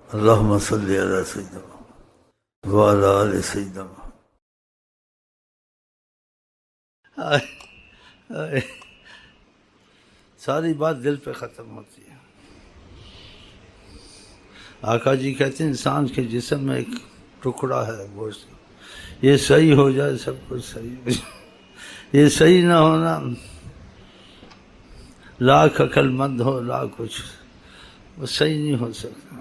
اللہم صلی علی سیدنا محمد وعلی آل سیدنا محمد۔ ساری بات دل پہ ختم ہوتی ہے۔ آقا جی کہتے ہیں انسان کے جسم میں ایک ٹکڑا ہے گوشت کا، یہ صحیح ہو جائے سب کچھ صحیح ہو جائے، یہ صحیح نہ ہونا لاکھ عقل مند ہو لاکھ کچھ، وہ صحیح نہیں ہو سکتا۔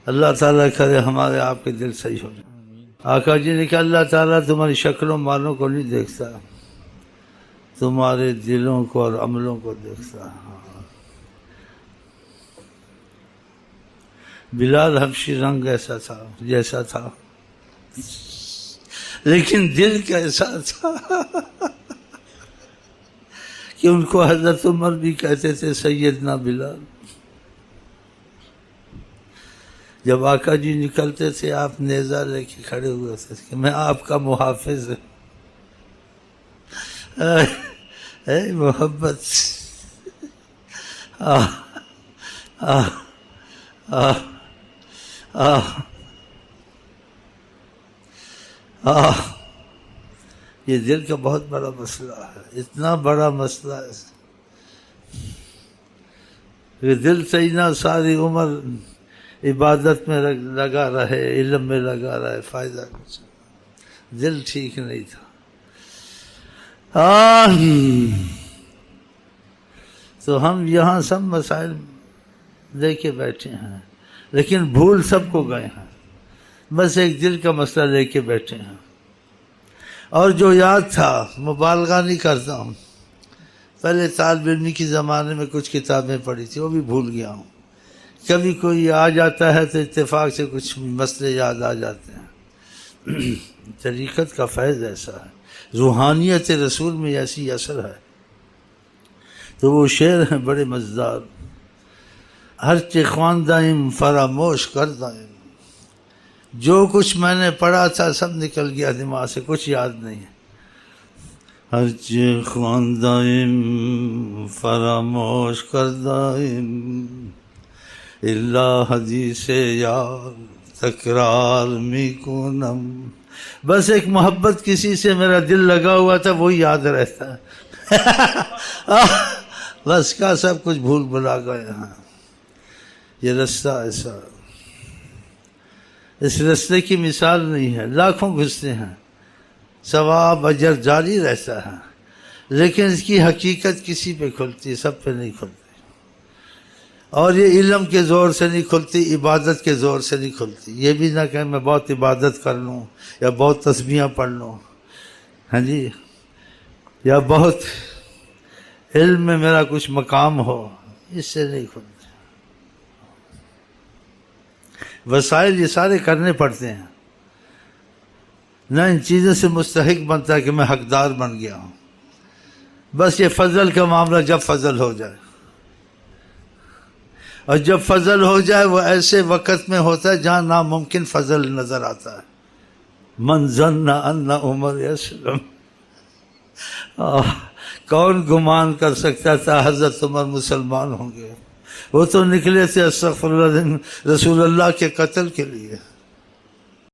اللہ تعالیٰ کرے ہمارے آپ کے دل صحیح ہو جائے۔ آقا جی نے کہا اللہ تعالیٰ تمہاری شکلوں مالوں کو نہیں دیکھتا، تمہارے دلوں کو اور عملوں کو دیکھتا۔ بلال حبشی رنگ ایسا تھا جیسا تھا، لیکن دل کیسا تھا کہ ان کو حضرت عمر بھی کہتے تھے سیدنا بلال۔ جب آقا جی نکلتے تھے آپ نیزہ لے کے کھڑے ہوئے تھے کہ میں آپ کا محافظ ہوں۔ اے محبت، یہ دل کا بہت بڑا مسئلہ ہے، اتنا بڑا مسئلہ ہے کہ دل صحیح نہ ساری عمر عبادت میں لگا رہے، علم میں لگا رہے، فائدہ کچھ، دل ٹھیک نہیں تھا۔ تو ہم یہاں سب مسائل لے کے بیٹھے ہیں، لیکن بھول سب کو گئے ہیں، بس ایک دل کا مسئلہ لے کے بیٹھے ہیں۔ اور جو یاد تھا، مبالغہ نہیں کرتا ہوں، پہلے طالب علمی کے زمانے میں کچھ کتابیں پڑھی تھی وہ بھی بھول گیا ہوں، کبھی کوئی آ جاتا ہے تو اتفاق سے کچھ مسئلے یاد آ جاتے ہیں۔ طریقت کا فیض ایسا ہے، روحانیت رسول میں ایسی اثر ہے۔ تو وہ شعر ہیں بڑے مزدار، ہر چہ خواندائم فراموش کردائم، جو کچھ میں نے پڑھا تھا سب نکل گیا دماغ سے، کچھ یاد نہیں ہے۔ ہر چہ خواندائم فراموش کردائم، اللہ حدیث یار تکرار می کنم، بس ایک محبت کسی سے میرا دل لگا ہوا تھا وہ یاد رہتا ہے۔ بس کا سب کچھ بھول بھلا گئے ہیں۔ یہ رستہ ایسا، اس رستے کی مثال نہیں ہے، لاکھوں گھستے ہیں، ثواب اجر جاری رہتا ہے، لیکن اس کی حقیقت کسی پہ کھلتی، سب پہ نہیں کھلتی۔ اور یہ علم کے زور سے نہیں کھلتی، عبادت کے زور سے نہیں کھلتی۔ یہ بھی نہ کہ میں بہت عبادت کر لوں یا بہت تسبیحاں پڑھ لوں، ہاں جی، یا بہت علم میں میرا کچھ مقام ہو، اس سے نہیں کھلتی۔ وسائل یہ سارے کرنے پڑتے ہیں، نہ ان چیزوں سے مستحق بنتا ہے کہ میں حقدار بن گیا ہوں۔ بس یہ فضل کا معاملہ جب فضل ہو جائے، اور جب فضل ہو جائے وہ ایسے وقت میں ہوتا ہے جہاں ناممکن فضل نظر آتا ہے۔ من ظن ان عمر یسلم، کون گمان کر سکتا تھا حضرت عمر مسلمان ہوں گے؟ وہ تو نکلے تھے استغفر اللہ رسول اللہ کے قتل کے لیے۔